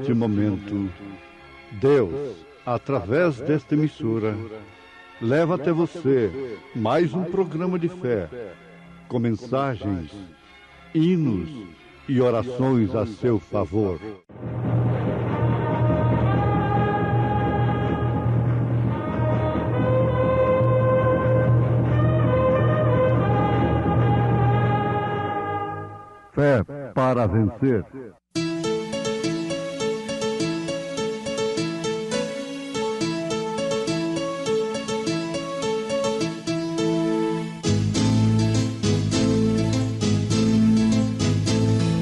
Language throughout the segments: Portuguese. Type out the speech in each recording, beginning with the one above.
neste momento, Deus, através desta emissora, leva até você mais um programa de fé, com mensagens, hinos e orações a seu favor. Fé para vencer.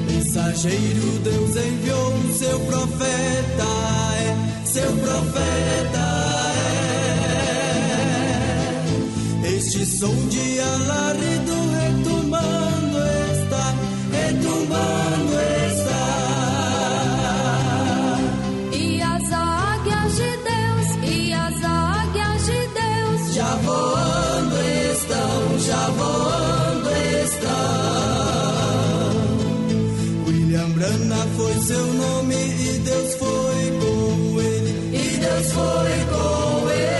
Mensageiro, Deus enviou seu profeta, seu profeta Este som de alarido retumbando está, retumbando está. E as águias de Deus, e as águias de Deus já voando estão, já voando estão. William Branham foi seu nome e Deus foi com ele, e Deus foi com ele.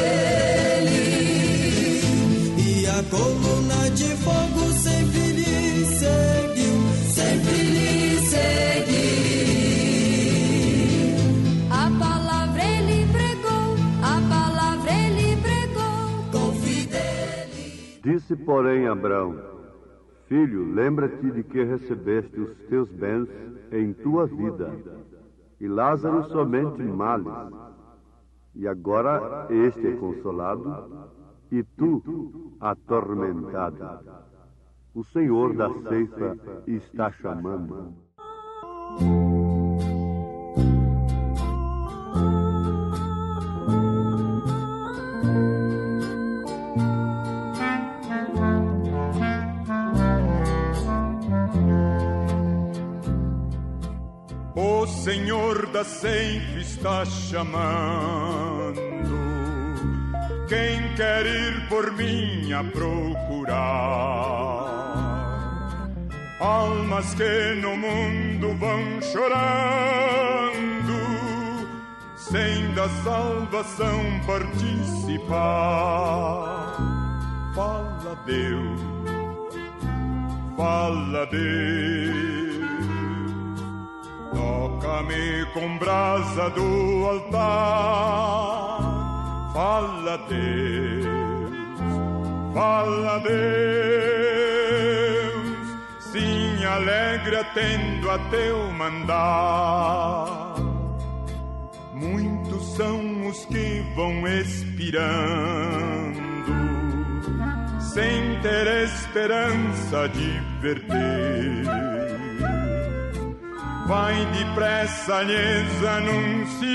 E a coluna de fogo sempre lhe seguiu, sempre lhe seguiu. A palavra ele pregou, a palavra ele pregou com fidelidade. Disse, porém, Abraão: Filho, lembra-te de que recebeste os teus bens em tua vida, e Lázaro somente males. E agora este é consolado, e tu atormentado. O Senhor da ceifa está chamando. O Senhor da ceifa está chamando. Quem quer ir por mim a procurar? Almas que no mundo vão chorando, sem da salvação participar. Fala Deus, fala Deus. Toca-me com brasa do altar. Fala Deus, fala Deus. Sim, alegre atendo a teu mandar. Muitos são os que vão expirando, sem ter esperança de verter. Vai depressa lhes anunciando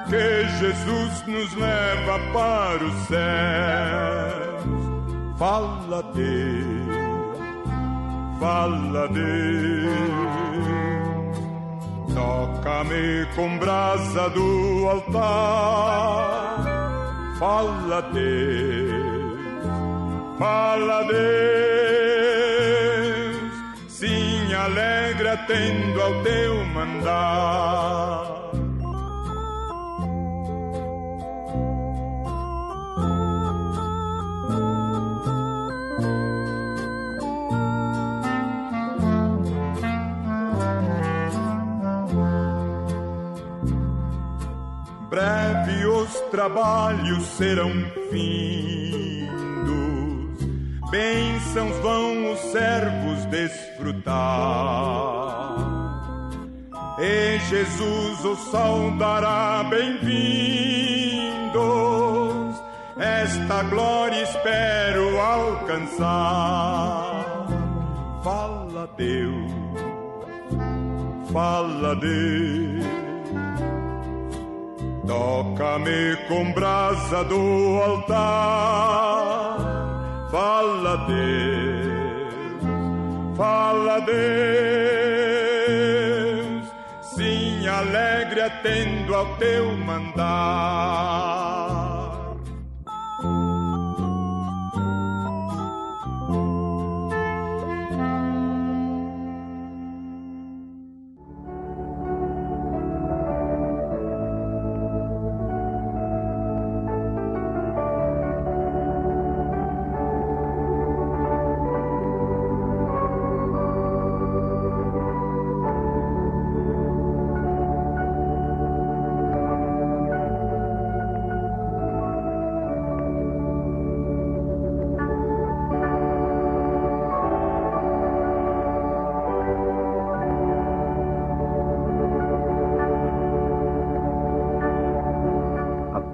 que Jesus nos leva para os céus. Fala Deus, fala Deus. Toca-me com brasa do altar. Fala Deus, fala Deus. Sim, alegre atendo ao teu mandar. Breve os trabalhos serão findos, bênçãos vão os servos desfrutar, e Jesus os saudará bem-vindos. Esta glória espero alcançar. Fala Deus, fala Deus. Toca-me com brasa do altar. Fala Deus, fala Deus. Sim, alegre atendo ao teu mandar.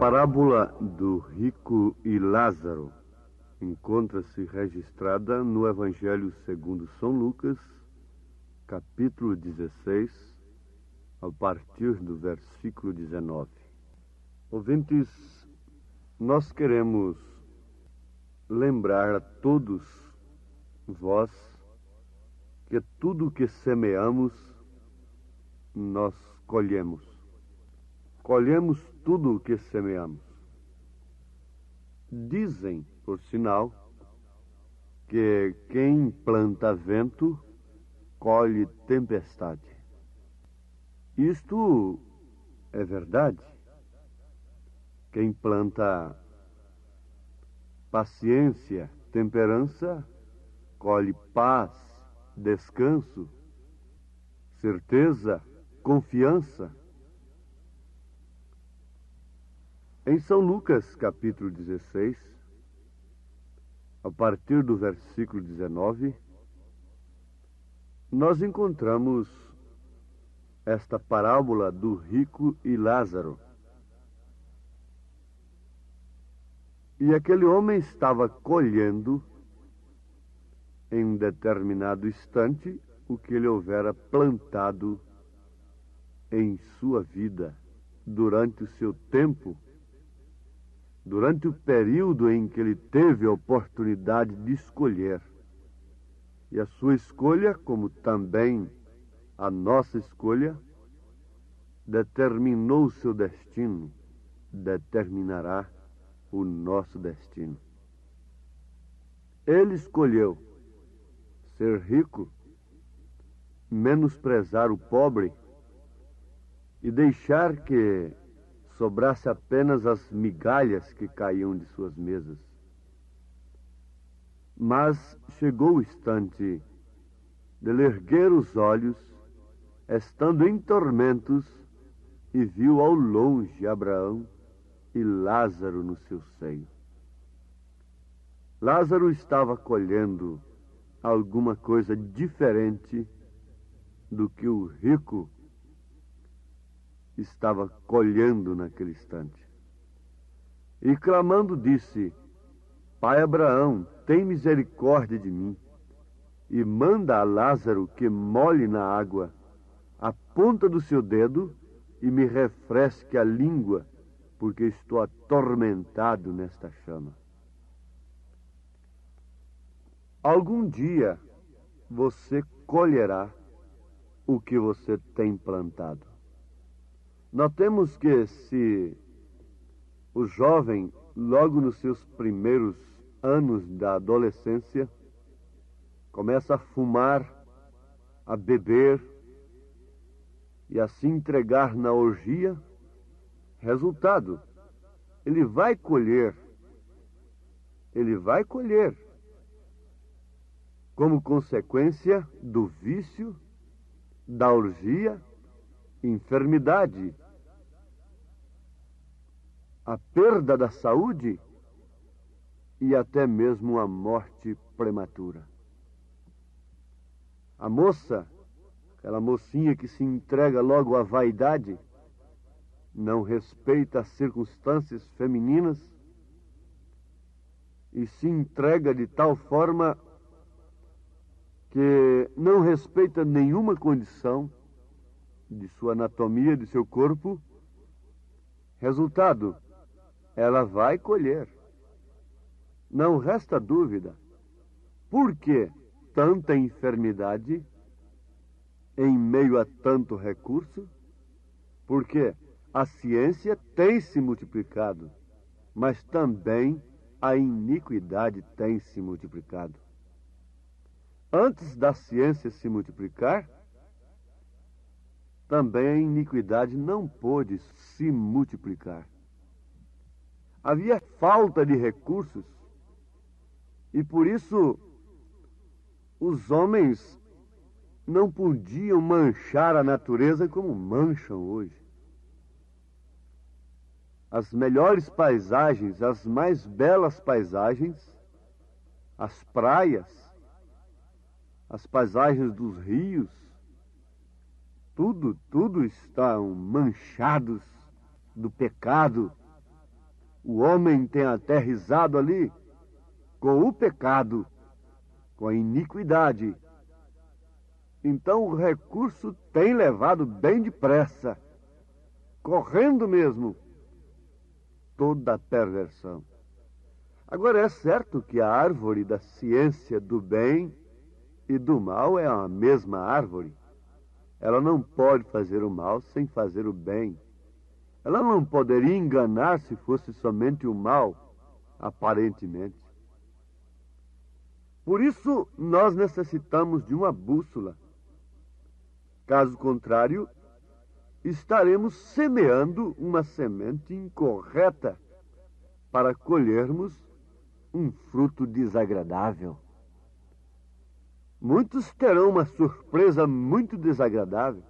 parábola do rico e Lázaro encontra-se registrada no Evangelho segundo São Lucas, capítulo 16, a partir do versículo 19. Ouvintes, nós queremos lembrar a todos vós que tudo o que semeamos, nós colhemos. Colhemos tudo o que semeamos. Dizem, por sinal, que quem planta vento, colhe tempestade. Isto é verdade. Quem planta paciência, temperança, colhe paz, descanso, certeza, confiança. Em São Lucas, capítulo 16, a partir do versículo 19, nós encontramos esta parábola do rico e Lázaro. E aquele homem estava colhendo, em um determinado instante, o que ele houvera plantado em sua vida, durante o seu tempo, durante o período em que ele teve a oportunidade de escolher. E a sua escolha, como também a nossa escolha, determinou o seu destino, determinará o nosso destino. Ele escolheu ser rico, menosprezar o pobre e deixar que sobrasse apenas as migalhas que caíam de suas mesas. Mas chegou o instante de ele erguer os olhos, estando em tormentos, e viu ao longe Abraão e Lázaro no seu seio. Lázaro estava colhendo alguma coisa diferente do que o rico estava colhendo naquele instante. E clamando disse: Pai Abraão, tem misericórdia de mim, e manda a Lázaro que molhe na água a ponta do seu dedo e me refresque a língua, porque estou atormentado nesta chama. Algum dia você colherá o que você tem plantado. Notemos que se o jovem, logo nos seus primeiros anos da adolescência, começa a fumar, a beber e a se entregar na orgia, resultado, ele vai colher. Ele vai colher como consequência do vício, da orgia, enfermidade, a perda da saúde e até mesmo a morte prematura. A moça, aquela mocinha que se entrega logo à vaidade, não respeita as circunstâncias femininas e se entrega de tal forma que não respeita nenhuma condição de sua anatomia, de seu corpo. Resultado, ela vai colher. Não resta dúvida. Por que tanta enfermidade em meio a tanto recurso? Porque a ciência tem se multiplicado, mas também a iniquidade tem se multiplicado. Antes da ciência se multiplicar, também a iniquidade não pôde se multiplicar. Havia falta de recursos e por isso os homens não podiam manchar a natureza como mancham hoje. As melhores paisagens, as mais belas paisagens, as praias, as paisagens dos rios, tudo estão manchados do pecado, O homem tem aterrissado ali com o pecado, com a iniquidade. Então o recurso tem levado bem depressa, correndo mesmo, toda a perversão. Agora é certo que a árvore da ciência do bem e do mal é a mesma árvore. Ela não pode fazer o mal sem fazer o bem. Ela não poderia enganar se fosse somente o mal, aparentemente. Por isso, nós necessitamos de uma bússola. Caso contrário, estaremos semeando uma semente incorreta para colhermos um fruto desagradável. Muitos terão uma surpresa muito desagradável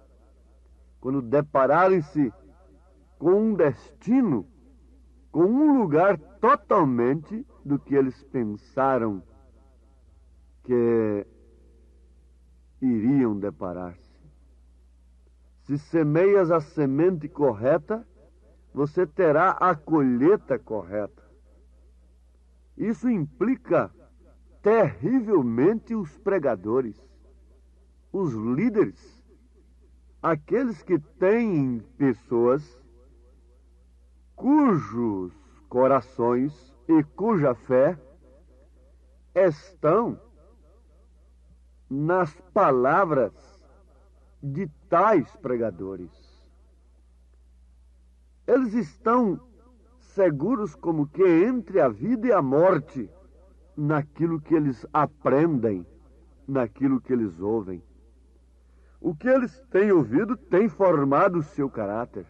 quando depararem-se com um destino, com um lugar totalmente do que eles pensaram que iriam deparar-se. Se semeias a semente correta, você terá a colheita correta. Isso implica terrivelmente os pregadores, os líderes, aqueles que têm pessoas cujos corações e cuja fé estão nas palavras de tais pregadores. Eles estão seguros como que entre a vida e a morte, naquilo que eles aprendem, naquilo que eles ouvem. O que eles têm ouvido tem formado o seu caráter.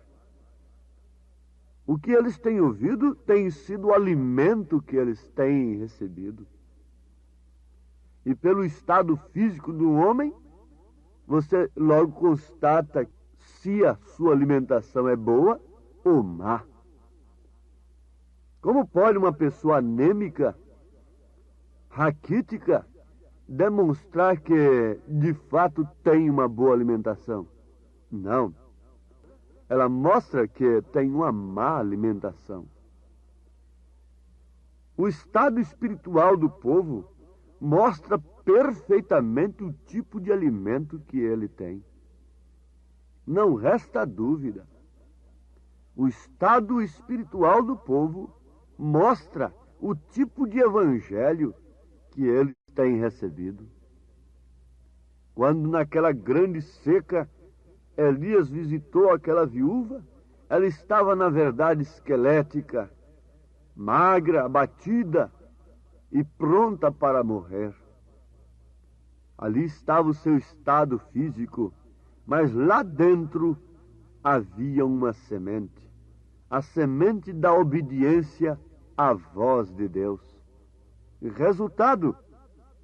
O que eles têm ouvido tem sido o alimento que eles têm recebido. E pelo estado físico do homem, você logo constata se a sua alimentação é boa ou má. Como pode uma pessoa anêmica, raquítica, demonstrar que de fato tem uma boa alimentação? Não. Ela mostra que tem uma má alimentação. O estado espiritual do povo mostra perfeitamente o tipo de alimento que ele tem. Não resta dúvida. O estado espiritual do povo mostra o tipo de evangelho que eles têm recebido. Quando naquela grande seca Elias visitou aquela viúva, ela estava na verdade esquelética, magra, abatida e pronta para morrer. Ali estava o seu estado físico, mas lá dentro havia uma semente, a semente da obediência à voz de Deus. E resultado,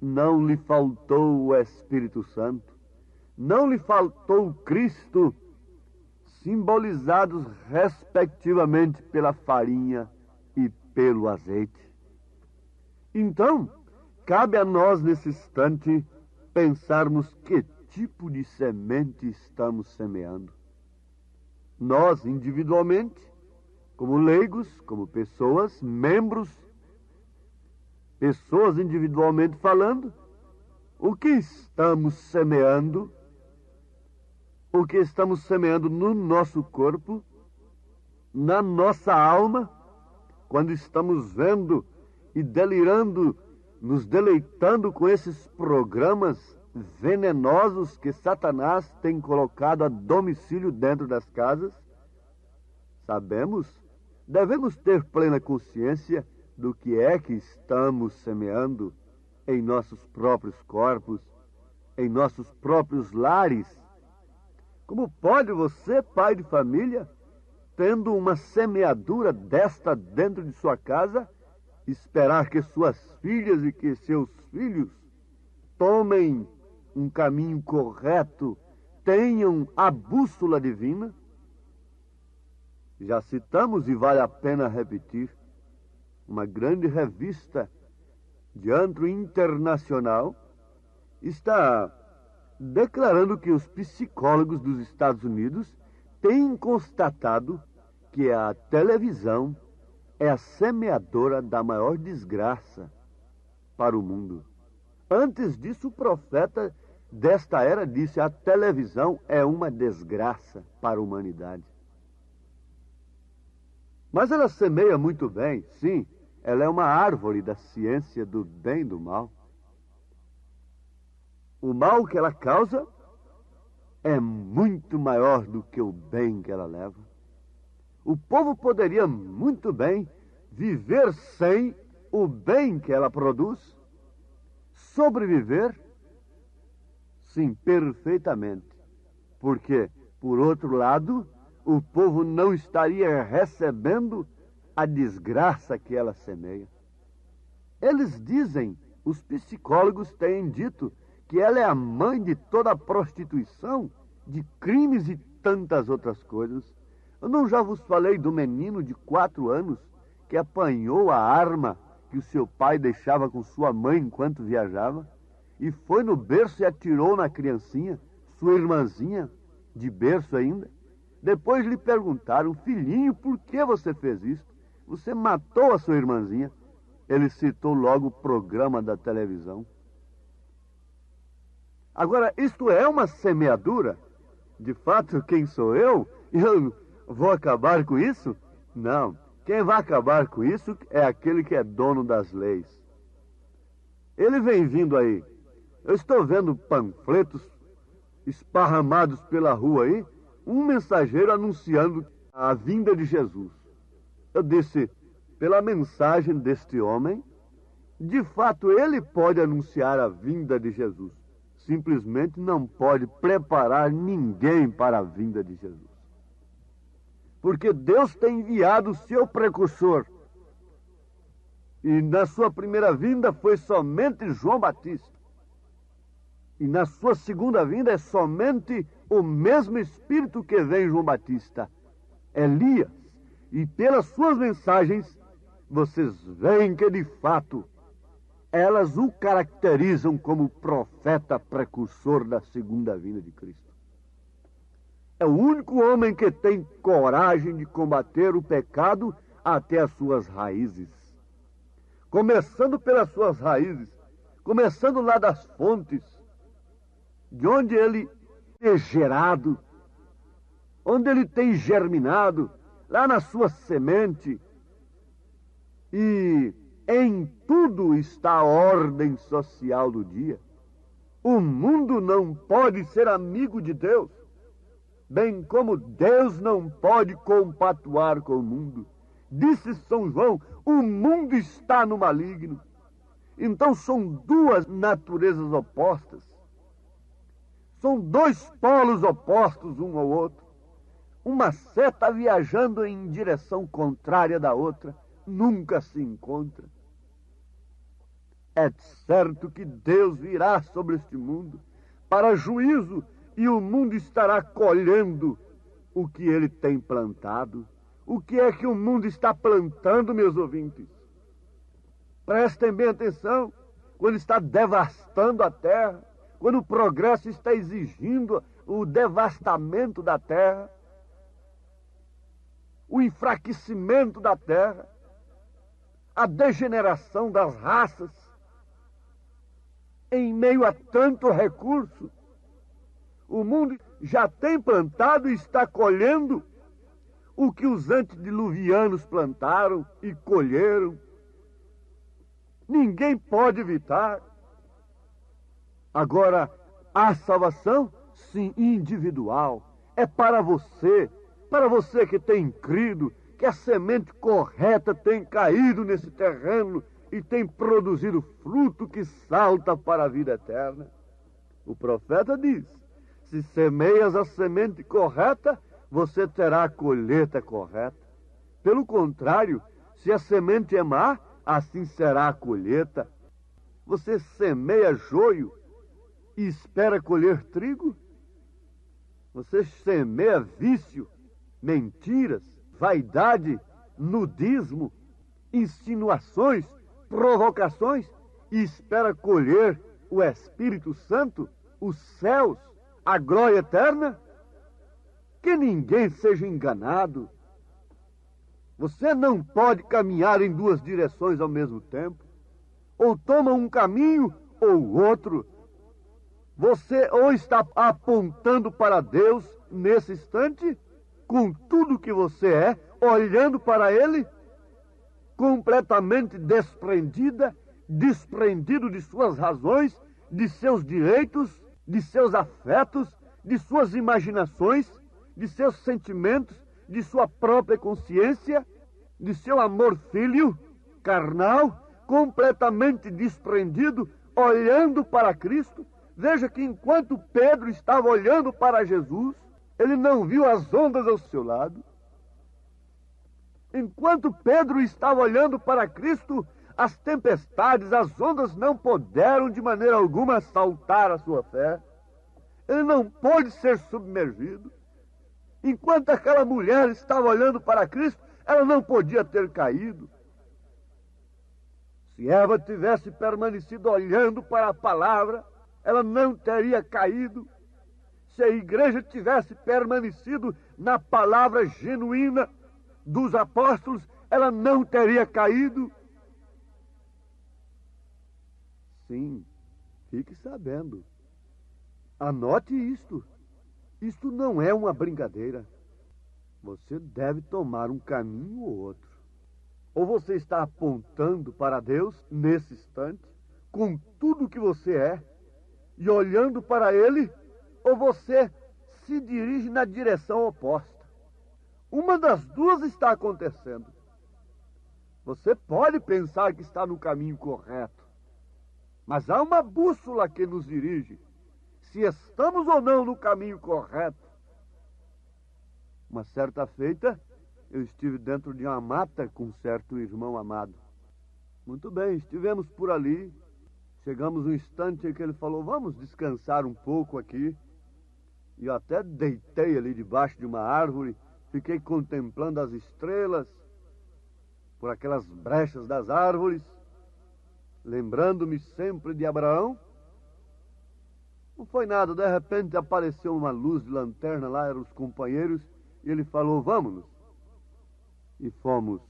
não lhe faltou o Espírito Santo, não lhe faltou Cristo, simbolizados respectivamente pela farinha e pelo azeite. Então, cabe a nós nesse instante pensarmos que tipo de semente estamos semeando. Nós, individualmente, como leigos, como pessoas, membros, pessoas individualmente falando, o que estamos semeando? O que estamos semeando no nosso corpo, na nossa alma, quando estamos vendo e delirando, nos deleitando com esses programas venenosos que Satanás tem colocado a domicílio dentro das casas? Sabemos, devemos ter plena consciência do que é que estamos semeando em nossos próprios corpos, em nossos próprios lares. Como pode você, pai de família, tendo uma semeadura desta dentro de sua casa, esperar que suas filhas e que seus filhos tomem um caminho correto, tenham a bússola divina? Já citamos, e vale a pena repetir, uma grande revista de âmbito internacional está declarando que os psicólogos dos Estados Unidos têm constatado que a televisão é a semeadora da maior desgraça para o mundo. Antes disso, o profeta desta era disse: a televisão é uma desgraça para a humanidade. Mas ela semeia muito bem, sim, ela é uma árvore da ciência do bem e do mal. O mal que ela causa é muito maior do que o bem que ela leva. O povo poderia muito bem viver sem o bem que ela produz, sobreviver, sim, perfeitamente. Porque, por outro lado, o povo não estaria recebendo a desgraça que ela semeia. Eles dizem, os psicólogos têm dito, que ela é a mãe de toda a prostituição, de crimes e tantas outras coisas. Eu não já vos falei do menino de 4 anos que apanhou a arma que o seu pai deixava com sua mãe enquanto viajava e foi no berço e atirou na criancinha, sua irmãzinha, de berço ainda. Depois lhe perguntaram: filhinho, por que você fez isso? Você matou a sua irmãzinha. Ele citou logo o programa da televisão. Agora, isto é uma semeadura? De fato, quem sou eu? Eu vou acabar com isso? Não. Quem vai acabar com isso é aquele que é dono das leis. Ele vem vindo aí. Eu estou vendo panfletos esparramados pela rua aí, um mensageiro anunciando a vinda de Jesus. Eu disse, pela mensagem deste homem, de fato ele pode anunciar a vinda de Jesus. Simplesmente não pode preparar ninguém para a vinda de Jesus. Porque Deus tem enviado o seu precursor. E na sua primeira vinda foi somente João Batista. E na sua segunda vinda é somente o mesmo Espírito que vem João Batista, Elias. E pelas suas mensagens, vocês veem que de fato elas o caracterizam como profeta precursor da segunda vinda de Cristo. É o único homem que tem coragem de combater o pecado até as suas raízes. Começando pelas suas raízes, começando lá das fontes, de onde ele é gerado, onde ele tem germinado, lá na sua semente. E em tudo está a ordem social do dia. O mundo não pode ser amigo de Deus, bem como Deus não pode compatuar com o mundo. Disse São João, o mundo está no maligno. Então são duas naturezas opostas. São dois polos opostos um ao outro. Uma seta viajando em direção contrária da outra, nunca se encontra. É certo que Deus virá sobre este mundo para juízo e o mundo estará colhendo o que ele tem plantado. O que é que o mundo está plantando, meus ouvintes? Prestem bem atenção, quando está devastando a terra, quando o progresso está exigindo o devastamento da terra, o enfraquecimento da terra, a degeneração das raças, em meio a tanto recurso, o mundo já tem plantado e está colhendo o que os antediluvianos plantaram e colheram. Ninguém pode evitar. Agora, a salvação, sim, individual, é para você que tem crido, que a semente correta tem caído nesse terreno e tem produzido fruto que salta para a vida eterna. O profeta diz, se semeias a semente correta, você terá a colheita correta. Pelo contrário, se a semente é má, assim será a colheita. Você semeia joio e espera colher trigo? Você semeia vício, mentiras, vaidade, nudismo, insinuações, provocações e espera colher o Espírito Santo, os céus, a glória eterna? Que ninguém seja enganado. Você não pode caminhar em duas direções ao mesmo tempo. Ou toma um caminho ou outro. Você ou está apontando para Deus nesse instante, com tudo que você é, olhando para Ele, completamente desprendido de suas razões, de seus direitos, de seus afetos, de suas imaginações, de seus sentimentos, de sua própria consciência, de seu amor filho, carnal, completamente desprendido, olhando para Cristo. Veja que enquanto Pedro estava olhando para Jesus, ele não viu as ondas ao seu lado. Enquanto Pedro estava olhando para Cristo, as tempestades, as ondas não puderam de maneira alguma assaltar a sua fé. Ele não pôde ser submergido. Enquanto aquela mulher estava olhando para Cristo, ela não podia ter caído. Se Eva tivesse permanecido olhando para a palavra, ela não teria caído. Se a igreja tivesse permanecido na palavra genuína dos apóstolos, ela não teria caído. Sim, fique sabendo. Anote isto. Isto não é uma brincadeira. Você deve tomar um caminho ou outro. Ou você está apontando para Deus nesse instante, com tudo que você é, e olhando para Ele, ou você se dirige na direção oposta. Uma das duas está acontecendo. Você pode pensar que está no caminho correto, mas há uma bússola que nos dirige, se estamos ou não no caminho correto. Uma certa feita, eu estive dentro de uma mata com um certo irmão amado. Muito bem, estivemos por ali. Chegamos um instante em que ele falou, vamos descansar um pouco aqui. E eu até deitei ali debaixo de uma árvore, fiquei contemplando as estrelas por aquelas brechas das árvores, lembrando-me sempre de Abraão. Não foi nada, de repente apareceu uma luz de lanterna lá, eram os companheiros, e ele falou, vamos-nos. E fomos.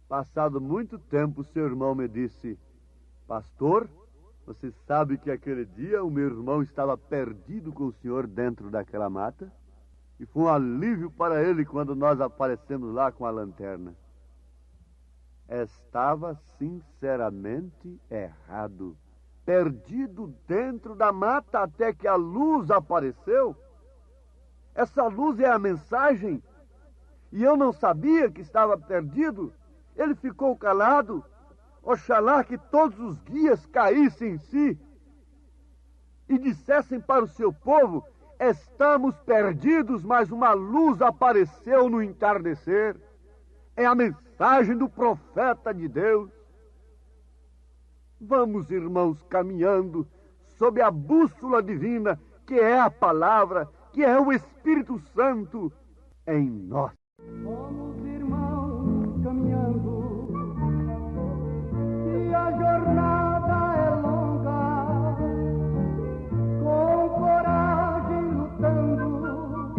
Passado muito tempo, seu irmão me disse, pastor, você sabe que aquele dia o meu irmão estava perdido com o senhor dentro daquela mata? E foi um alívio para ele quando nós aparecemos lá com a lanterna. Estava sinceramente errado. Perdido dentro da mata até que a luz apareceu. Essa luz é a mensagem. E eu não sabia que estava perdido. Ele ficou calado. Oxalá que todos os guias caíssem em si e dissessem para o seu povo, estamos perdidos, mas uma luz apareceu no entardecer. É a mensagem do profeta de Deus. Vamos, irmãos, caminhando sob a bússola divina, que é a palavra, que é o Espírito Santo em nós. Vamos, irmãos, caminhando, e a jornada é longa, com coragem lutando,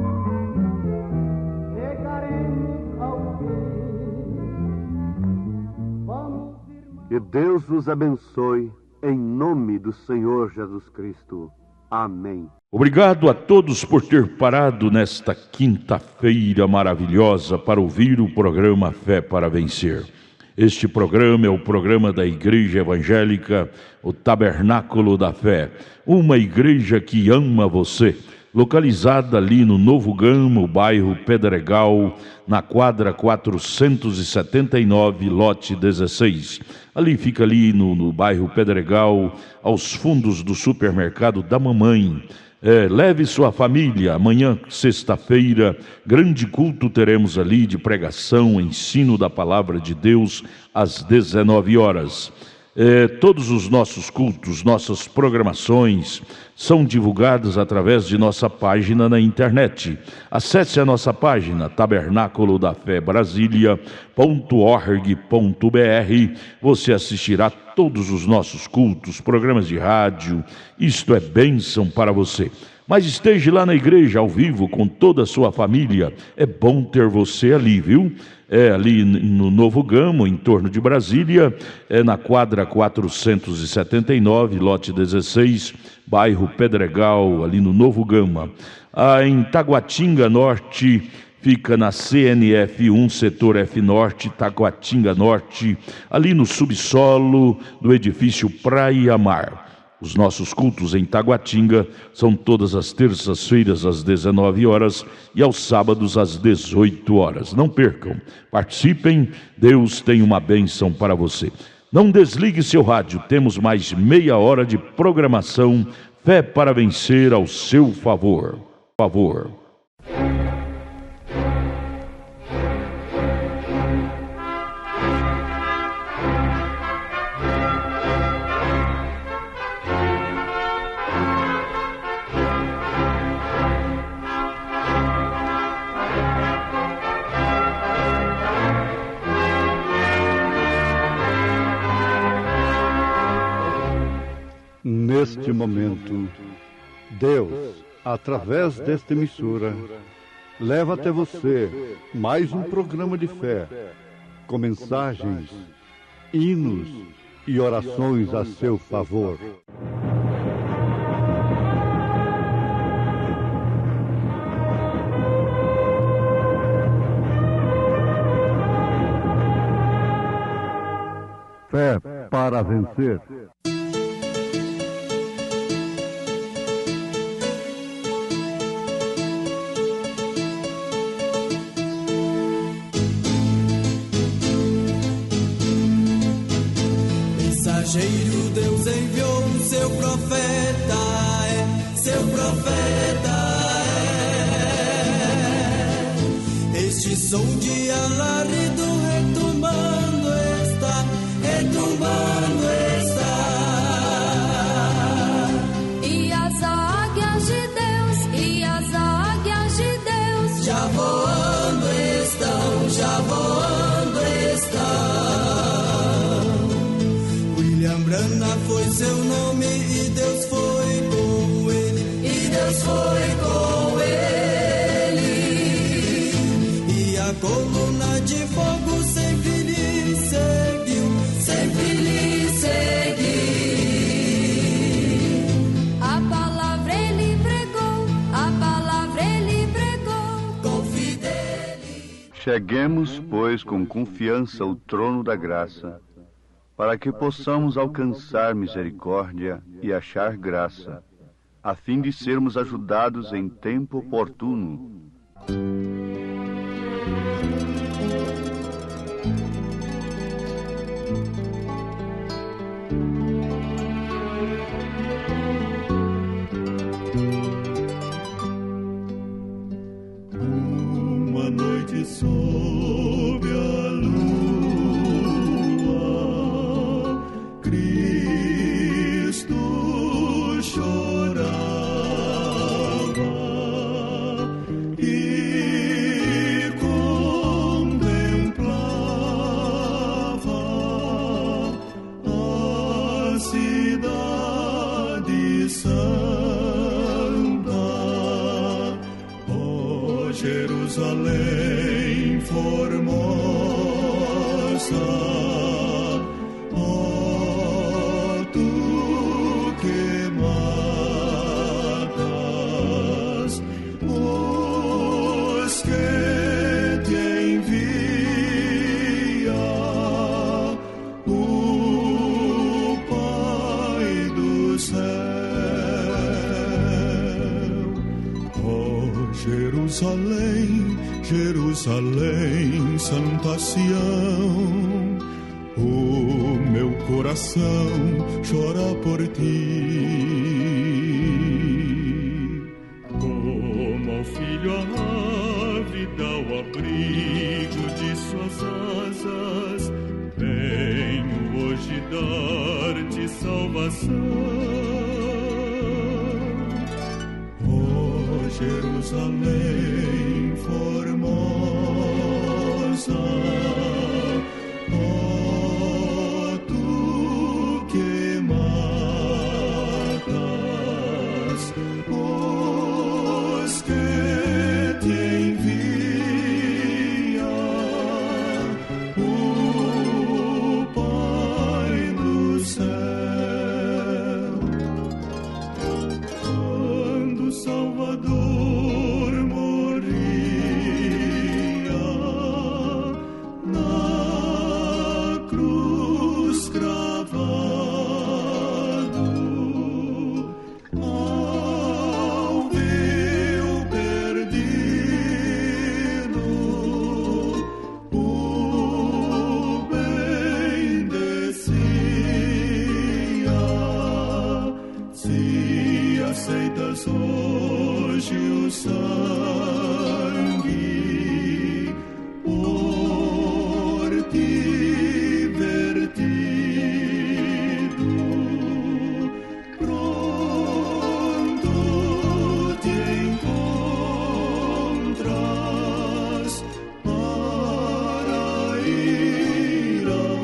chegaremos ao fim. Vamos, irmãos. Que Deus vos abençoe, em nome do Senhor Jesus Cristo. Amém. Obrigado a todos por ter parado nesta quinta-feira maravilhosa para ouvir o programa Fé para Vencer. Este programa é o programa da Igreja Evangélica, o Tabernáculo da Fé, uma igreja que ama você, localizada ali no Novo Gama, bairro Pedregal, na quadra 479, lote 16. Ali fica ali no bairro Pedregal, aos fundos do supermercado da mamãe. Leve sua família, amanhã, sexta-feira, grande culto teremos ali de pregação, ensino da palavra de Deus, às 19 horas. Todos os nossos cultos, nossas programações são divulgadas através de nossa página na internet. Acesse a nossa página, tabernaculodafebrasilia.org.br. Você assistirá todos os nossos cultos, programas de rádio. Isto é bênção para você. Mas esteja lá na igreja ao vivo com toda a sua família. É bom ter você ali, viu? É ali no Novo Gama, em torno de Brasília, é na quadra 479, lote 16, bairro Pedregal, ali no Novo Gama. Em Taguatinga Norte, fica na CNF 1, setor F Norte, Taguatinga Norte, ali no subsolo do edifício Praia Mar. Os nossos cultos em Taguatinga são todas as terças-feiras às 19 horas e aos sábados às 18 horas. Não percam, participem, Deus tem uma bênção para você. Não desligue seu rádio, temos mais meia hora de programação, Fé para Vencer ao seu favor. Neste momento, Deus, através desta emissora, leva até você mais um programa de fé, com mensagens, hinos e orações a seu favor. Fé para vencer. Mensageiro Deus enviou seu profeta, seu profeta Este som de alarido retumbando está, retumbando está. E as águias de Deus, e as águias de Deus já voando estão, já voando estão. William Branham foi seu nome e Deus foi com ele, e Deus foi com ele. E a coluna de fogo sempre lhe seguiu, sempre lhe seguiu. A palavra ele pregou, a palavra ele pregou com fidelidade. Cheguemos, pois, com confiança ao trono da graça, para que possamos alcançar misericórdia e achar graça, a fim de sermos ajudados em tempo oportuno. Uma noite sob a lua, Cristo chorava e contemplava a cidade santa, ó Jerusalém formosa, ó tu que matas os que te envia o Pai do céu. Ó Jerusalém, Jerusalém, Santa Sião, o meu coração chora por ti. Como ao filho ávido ao abrigo de suas asas, venho hoje dar-te salvação. Ó Jerusalém formosa, ó tu que matas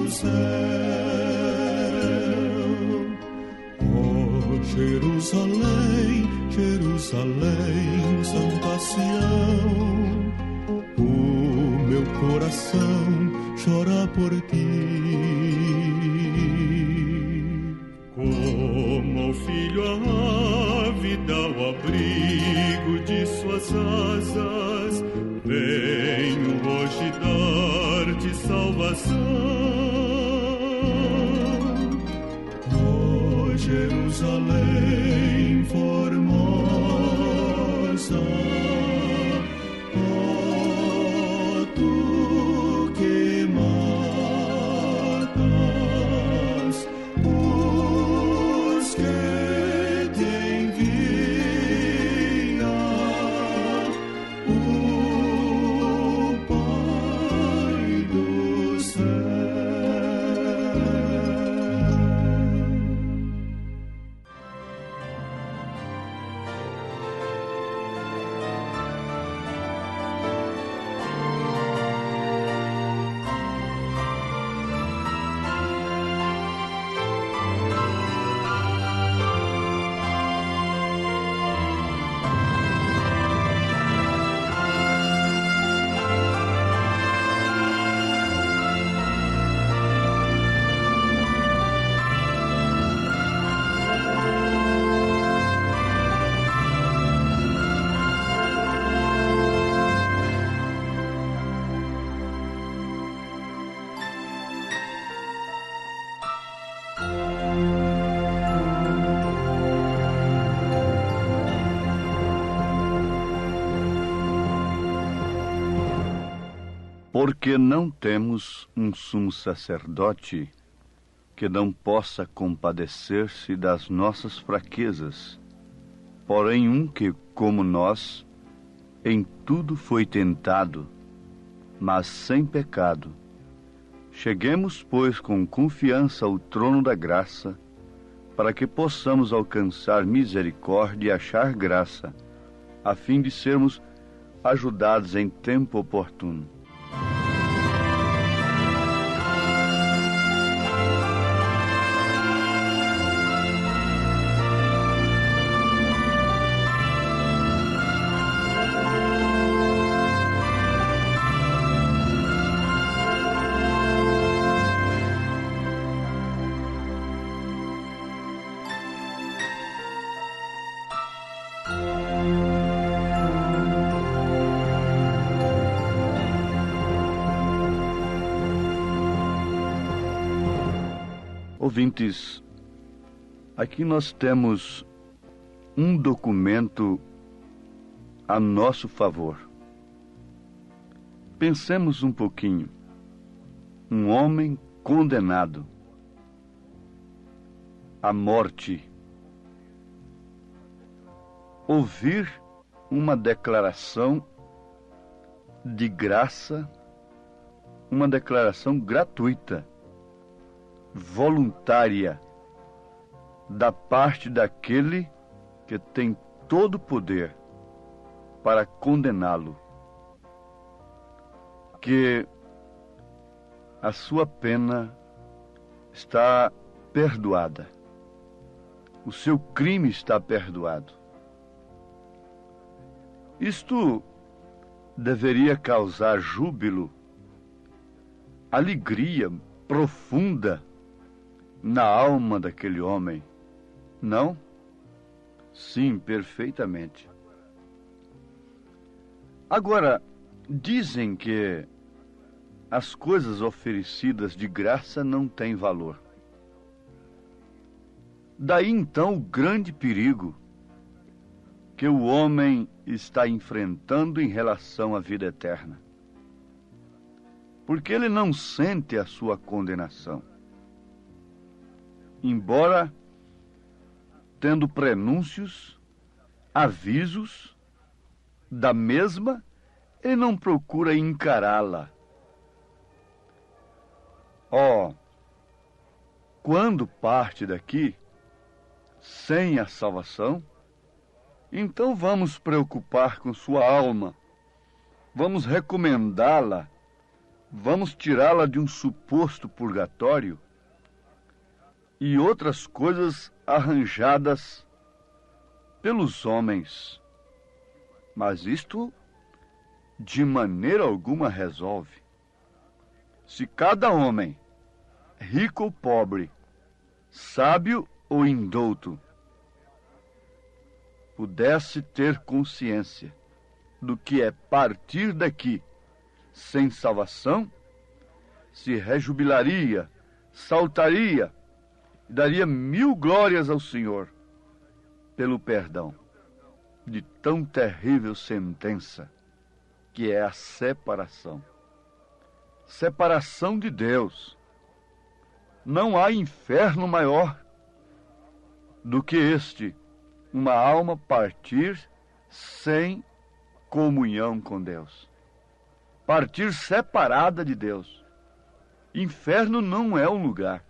do céu. Oh, Jerusalém, Jerusalém, Santa Sião, o meu coração chora por ti. Como o filho ávido ao abrigo de suas asas, venho hoje dar-te salvação. Oh, Jerusalém formosa, oh, tu que matas os que te envia o Pai do céu. Porque não temos um sumo sacerdote que não possa compadecer-se das nossas fraquezas, porém um que, como nós, em tudo foi tentado, mas sem pecado. Cheguemos, pois, com confiança ao trono da graça, para que possamos alcançar misericórdia e achar graça, a fim de sermos ajudados em tempo oportuno. Ouvintes, aqui nós temos um documento a nosso favor. Pensemos um pouquinho. Um homem condenado à morte. Ouvir uma declaração de graça, uma declaração gratuita, voluntária, da parte daquele que tem todo o poder para condená-lo, que a sua pena está perdoada, o seu crime está perdoado. Isto deveria causar júbilo, alegria profunda na alma daquele homem, não? Sim, perfeitamente. Agora, dizem que as coisas oferecidas de graça não têm valor. Daí então o grande perigo que o homem está enfrentando em relação à vida eterna. Porque ele não sente a sua condenação. Embora tendo prenúncios, avisos da mesma, ele não procura encará-la. Quando parte daqui sem a salvação, então vamos preocupar com sua alma, vamos recomendá-la vamos tirá-la de um suposto purgatório e outras coisas arranjadas pelos homens. Mas isto de maneira alguma resolve. Se cada homem, rico ou pobre, sábio ou indouto, pudesse ter consciência do que é partir daqui sem salvação, se rejubilaria, saltaria e daria 1000 glórias ao Senhor pelo perdão de tão terrível sentença que é a separação. Separação de Deus. Não há inferno maior do que este, uma alma partir sem comunhão com Deus. Partir separada de Deus. Inferno não é um lugar.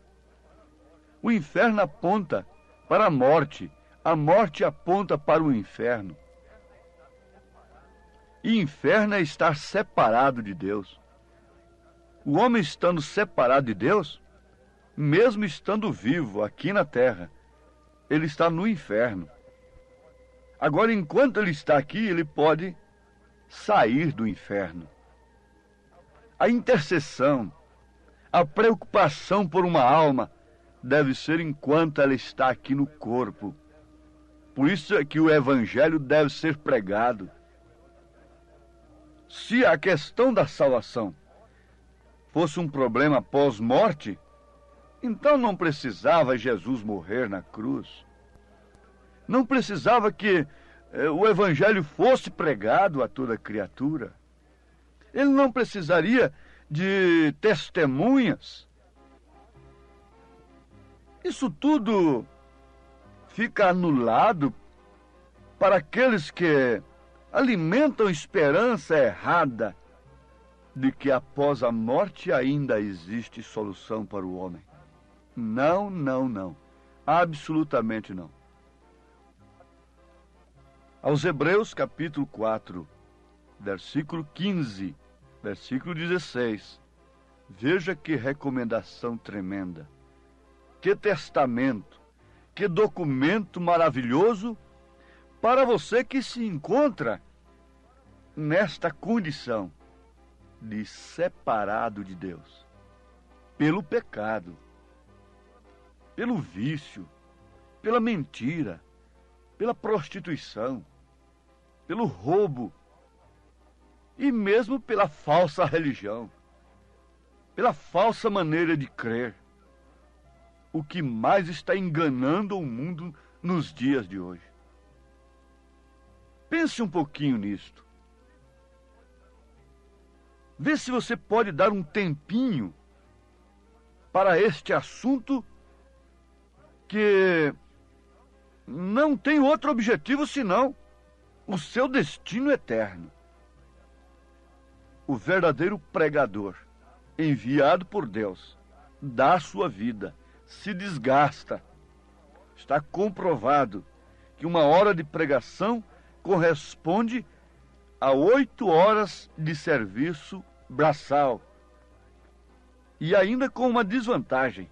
O inferno aponta para a morte aponta para o inferno. E inferno é estar separado de Deus. O homem estando separado de Deus, mesmo estando vivo aqui na terra, ele está no inferno. Agora, enquanto ele está aqui, ele pode sair do inferno. A intercessão, a preocupação por uma alma deve ser enquanto ela está aqui no corpo. Por isso é que o evangelho deve ser pregado. Se a questão da salvação fosse um problema pós-morte, então não precisava Jesus morrer na cruz. Não precisava que o evangelho fosse pregado a toda criatura. Ele não precisaria de testemunhas. Isso tudo fica anulado para aqueles que alimentam esperança errada de que após a morte ainda existe solução para o homem. Não, não, não. Absolutamente não. Aos Hebreus, capítulo 4, versículo 15, versículo 16. Veja que recomendação tremenda. Que testamento, que documento maravilhoso para você que se encontra nesta condição de separado de Deus, pelo pecado, pelo vício, pela mentira, pela prostituição, pelo roubo e mesmo pela falsa religião, pela falsa maneira de crer. O que mais está enganando o mundo nos dias de hoje. Pense um pouquinho nisto. Vê se você pode dar um tempinho para este assunto que não tem outro objetivo senão o seu destino eterno. O verdadeiro pregador, enviado por Deus, dá a sua vida, se desgasta. Está comprovado que 1 hora de pregação corresponde a 8 horas de serviço braçal. E ainda com uma desvantagem,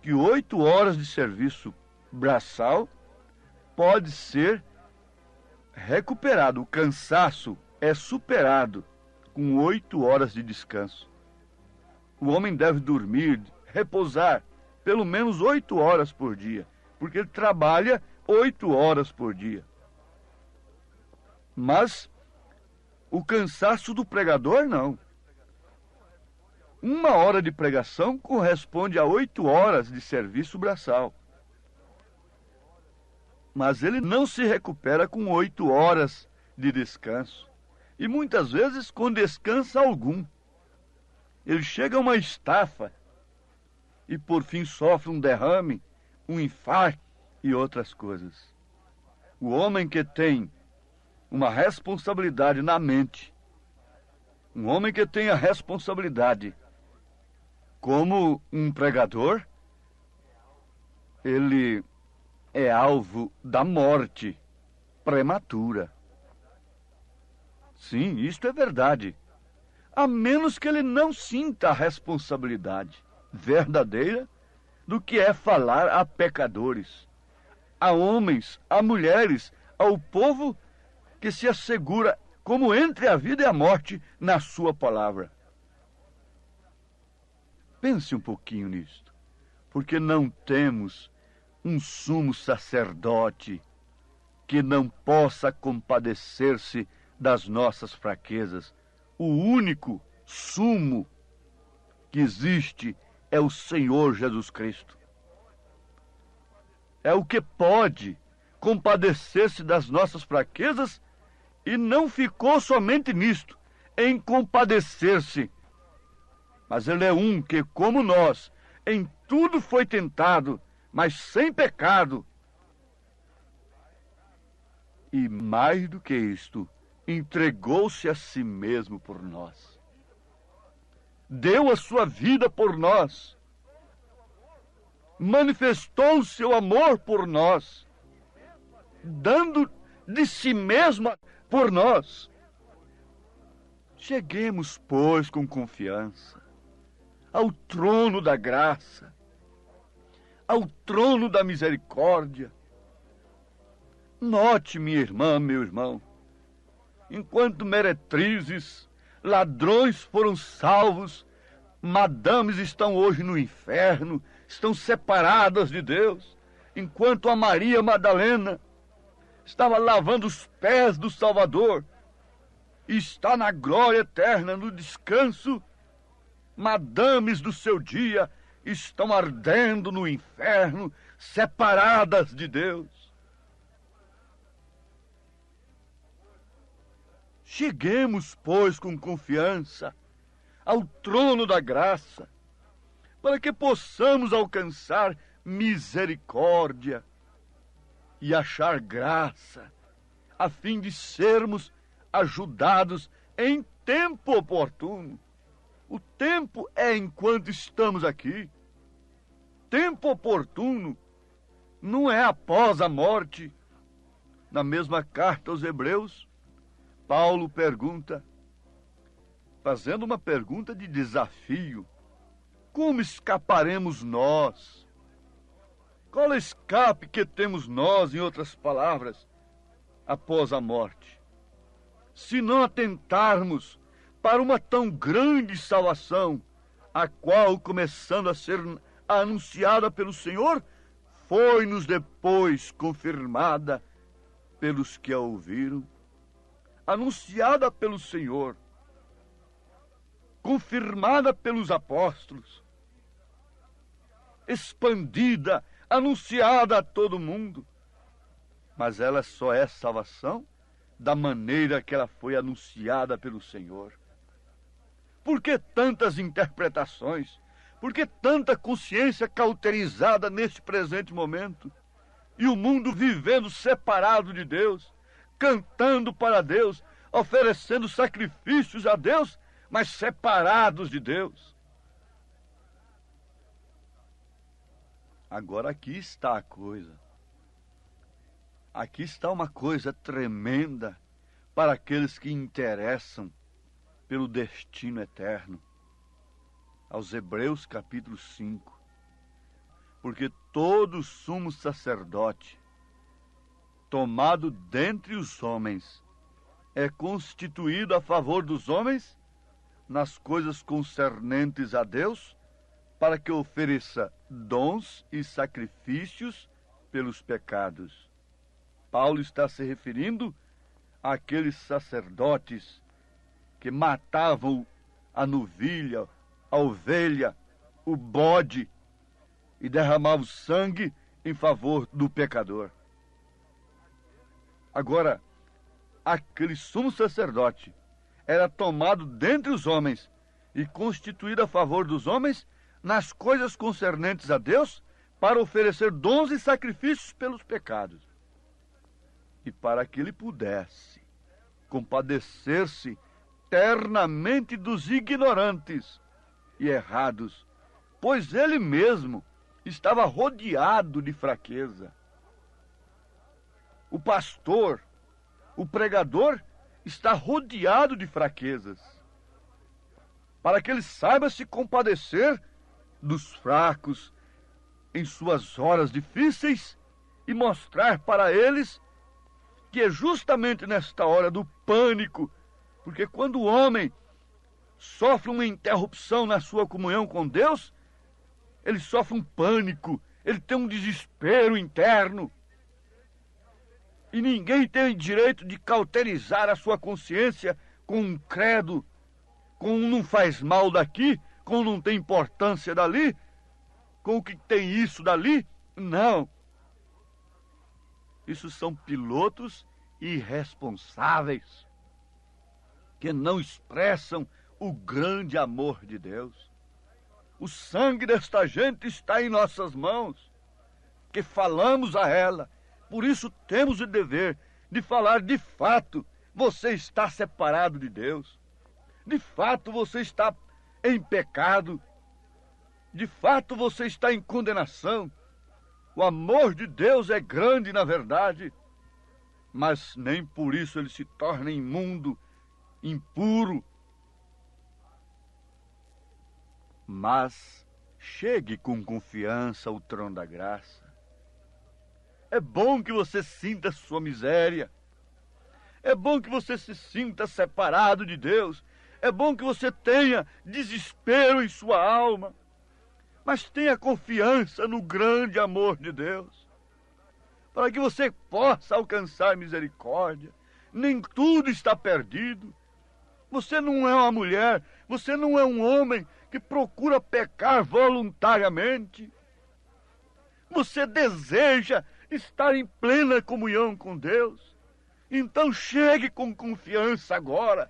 que 8 horas de serviço braçal pode ser recuperado. O cansaço é superado com 8 horas de descanso. O homem deve dormir, repousar, pelo menos 8 horas por dia, porque ele trabalha 8 horas por dia. Mas o cansaço do pregador, não. 1 hora de pregação corresponde a 8 horas de serviço braçal. Mas ele não se recupera com 8 horas de descanso. E muitas vezes com descanso algum. Ele chega a uma estafa e por fim sofre um derrame, um infarto e outras coisas. O homem que tem uma responsabilidade na mente, um homem que tem a responsabilidade como um pregador, ele é alvo da morte prematura. Sim, isto é verdade. a menos que ele não sinta a responsabilidade verdadeira do que é falar a pecadores, a homens, a mulheres, ao povo que se assegura como entre a vida e a morte na sua palavra. Pense um pouquinho nisto, porque não temos um sumo sacerdote que não possa compadecer-se das nossas fraquezas. O único sumo que existe é o Senhor Jesus Cristo. É o que pode compadecer-se das nossas fraquezas, e não ficou somente nisto, em compadecer-se. Mas ele é um que, como nós, em tudo foi tentado, mas sem pecado. E mais do que isto, entregou-se a si mesmo por nós. Deu a sua vida por nós. Manifestou o seu amor por nós, dando de si mesmo por nós. Cheguemos, pois, com confiança ao trono da graça, ao trono da misericórdia. Note, minha irmã, meu irmão, enquanto meretrizes, ladrões foram salvos, madames estão hoje no inferno, estão separadas de Deus, enquanto a Maria Madalena estava lavando os pés do Salvador e está na glória eterna, no descanso, madames do seu dia estão ardendo no inferno, separadas de Deus. Cheguemos, pois, com confiança ao trono da graça, para que possamos alcançar misericórdia e achar graça, a fim de sermos ajudados em tempo oportuno. O tempo é enquanto estamos aqui. Tempo oportuno não é após a morte. Na mesma carta aos Hebreus, Paulo pergunta, fazendo uma pergunta de desafio: como escaparemos nós? Qual escape que temos nós, em outras palavras, após a morte? Se não atentarmos para uma tão grande salvação, a qual, começando a ser anunciada pelo Senhor, foi-nos depois confirmada pelos que a ouviram. Anunciada pelo Senhor, confirmada pelos apóstolos, expandida, anunciada a todo mundo. Mas ela só é salvação da maneira que ela foi anunciada pelo Senhor. Por que tantas interpretações? Por que tanta consciência cauterizada neste presente momento? E o mundo vivendo separado de Deus, cantando para Deus, oferecendo sacrifícios a Deus, mas separados de Deus. Agora aqui está a coisa. Aqui está uma coisa tremenda para aqueles que interessam pelo destino eterno. Aos Hebreus capítulo 5. Porque todo sumo sacerdote, tomado dentre os homens, é constituído a favor dos homens nas coisas concernentes a Deus, para que ofereça dons e sacrifícios pelos pecados. Paulo está se referindo àqueles sacerdotes que matavam a novilha, a ovelha, o bode e derramavam sangue em favor do pecador. Agora, aquele sumo sacerdote era tomado dentre os homens e constituído a favor dos homens nas coisas concernentes a Deus, para oferecer dons e sacrifícios pelos pecados. E para que ele pudesse compadecer-se ternamente dos ignorantes e errados, pois ele mesmo estava rodeado de fraqueza. O pastor, o pregador, está rodeado de fraquezas. para que ele saiba se compadecer dos fracos em suas horas difíceis e mostrar para eles que é justamente nesta hora do pânico, porque quando o homem sofre uma interrupção na sua comunhão com Deus, ele sofre um pânico, ele tem um desespero interno. E ninguém tem direito de cauterizar a sua consciência com um credo, com um não faz mal daqui, com um não tem importância dali, com o que tem isso dali. Não. Isso são pilotos irresponsáveis que não expressam o grande amor de Deus. O sangue desta gente está em nossas mãos, que falamos a ela. Por isso temos o dever de falar de fato. Você está separado de Deus. De fato você está em pecado. De fato você está em condenação. O amor de Deus é grande na verdade, mas nem por isso ele se torna imundo, impuro. Mas chegue com confiança ao trono da graça. É bom que você sinta sua miséria. É bom que você se sinta separado de Deus. É bom que você tenha desespero em sua alma. Mas tenha confiança no grande amor de Deus, para que você possa alcançar misericórdia. Nem tudo está perdido. Você não é uma mulher, você não é um homem que procura pecar voluntariamente. Você deseja estar em plena comunhão com Deus. Então chegue com confiança agora,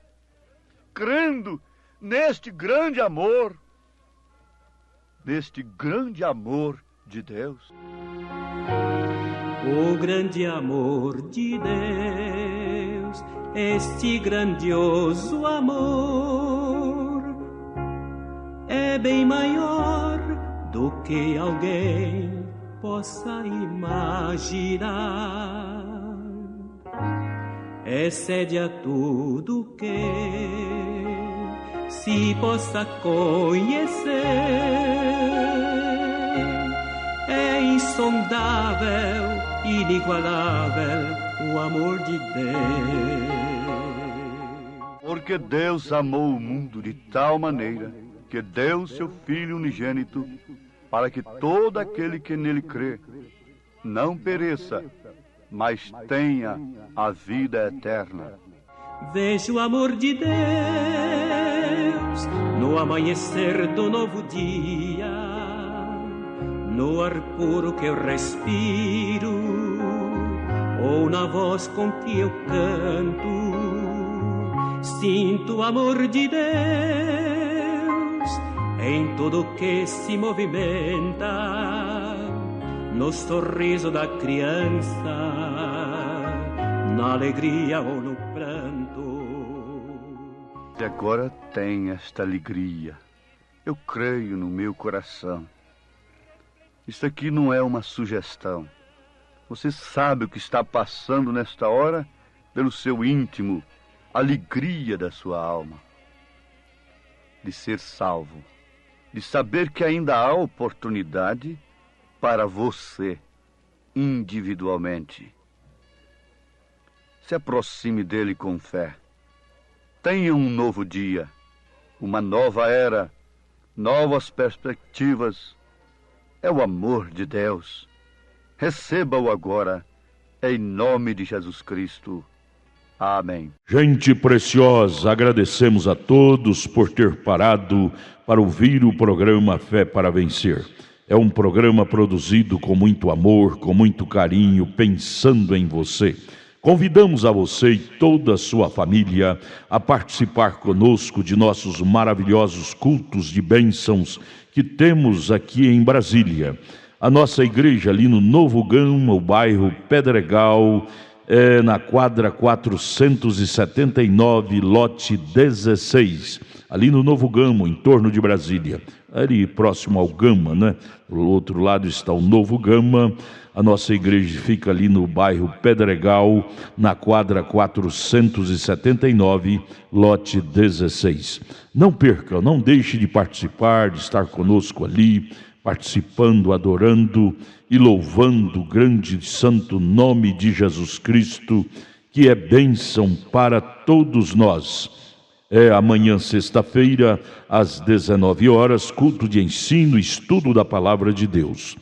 crendo neste grande amor de Deus. O grande amor de Deus, este grandioso amor, é bem maior do que alguém possa imaginar. Excede a tudo que se possa conhecer. É insondável, inigualável o amor de Deus. Porque Deus amou o mundo de tal maneira que deu seu Filho unigênito, para que todo aquele que nele crê não pereça, mas tenha a vida eterna. Vejo o amor de Deus no amanhecer do novo dia, no ar puro que eu respiro, ou na voz com que eu canto. Sinto o amor de Deus em tudo que se movimenta, no sorriso da criança, na alegria ou no pranto. E agora tem esta alegria. Eu creio no meu coração. Isso aqui não é uma sugestão. Você sabe o que está passando nesta hora pelo seu íntimo, a alegria da sua alma. De ser salvo, de saber que ainda há oportunidade para você, individualmente. Se aproxime dele com fé. Tenha um novo dia, uma nova era, novas perspectivas. É o amor de Deus. Receba-o agora, em nome de Jesus Cristo. Amém. Gente preciosa, agradecemos a todos por ter parado para ouvir o programa Fé para Vencer. É um programa produzido com muito amor, com muito carinho, pensando em você. Convidamos a você e toda a sua família a participar conosco de nossos maravilhosos cultos de bênçãos que temos aqui em Brasília. A nossa igreja ali no Novo Gama, o bairro Pedregal, na quadra 479, lote 16, ali no Novo Gama, em torno de Brasília. ali próximo ao Gama, né? Do outro lado está o Novo Gama. A nossa igreja fica ali no bairro Pedregal, na quadra 479, lote 16. Não perca, não deixe de participar, de estar conosco ali, participando, adorando e louvando o grande e santo nome de Jesus Cristo, que é bênção para todos nós. Amanhã, sexta-feira, às 19 horas, culto de ensino e estudo da Palavra de Deus.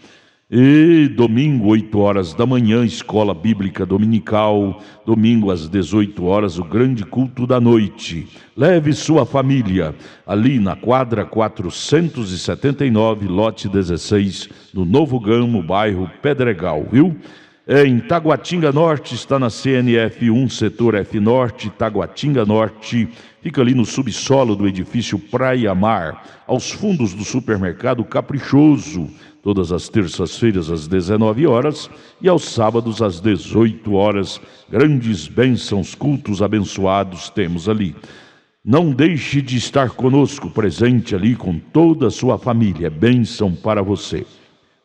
E domingo, 8 horas da manhã, escola bíblica dominical. Domingo, às 18 horas, o grande culto da noite. Leve sua família ali na quadra 479, lote 16, no Novo Gama, bairro Pedregal, viu? Em Taguatinga Norte, está na CNF 1, setor F Norte, Taguatinga Norte. Fica ali no subsolo do edifício Praia Mar, aos fundos do supermercado Caprichoso. Todas as terças-feiras às 19 horas e aos sábados às 18 horas. Grandes bênçãos, cultos abençoados temos ali. Não deixe de estar conosco, presente ali com toda a sua família. É bênção para você.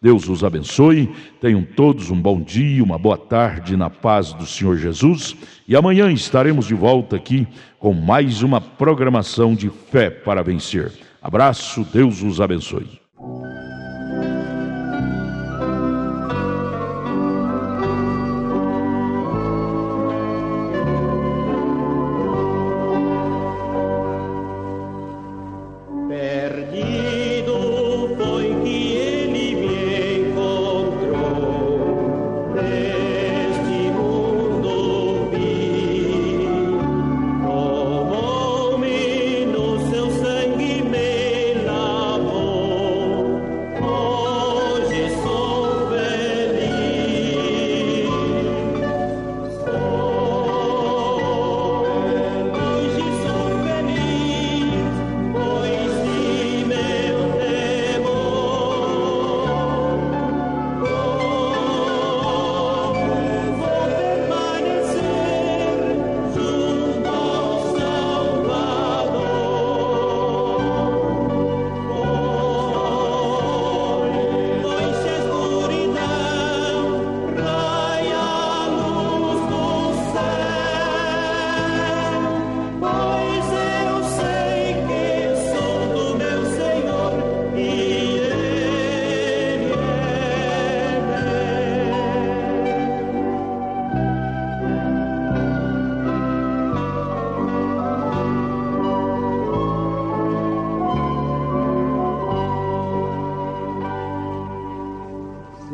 Deus os abençoe. Tenham todos um bom dia, uma boa tarde na paz do Senhor Jesus. E amanhã estaremos de volta aqui com mais uma programação de Fé para Vencer. Abraço, Deus os abençoe.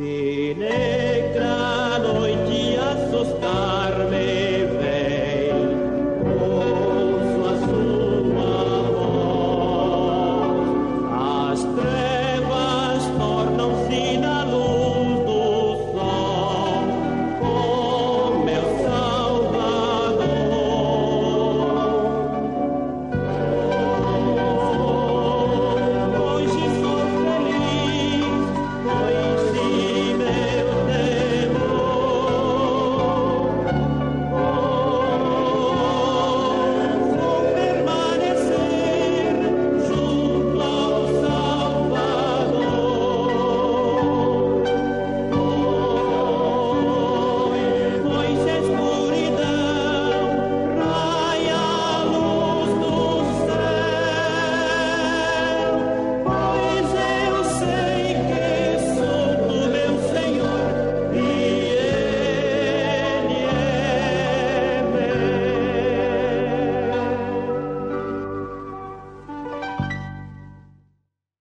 Cine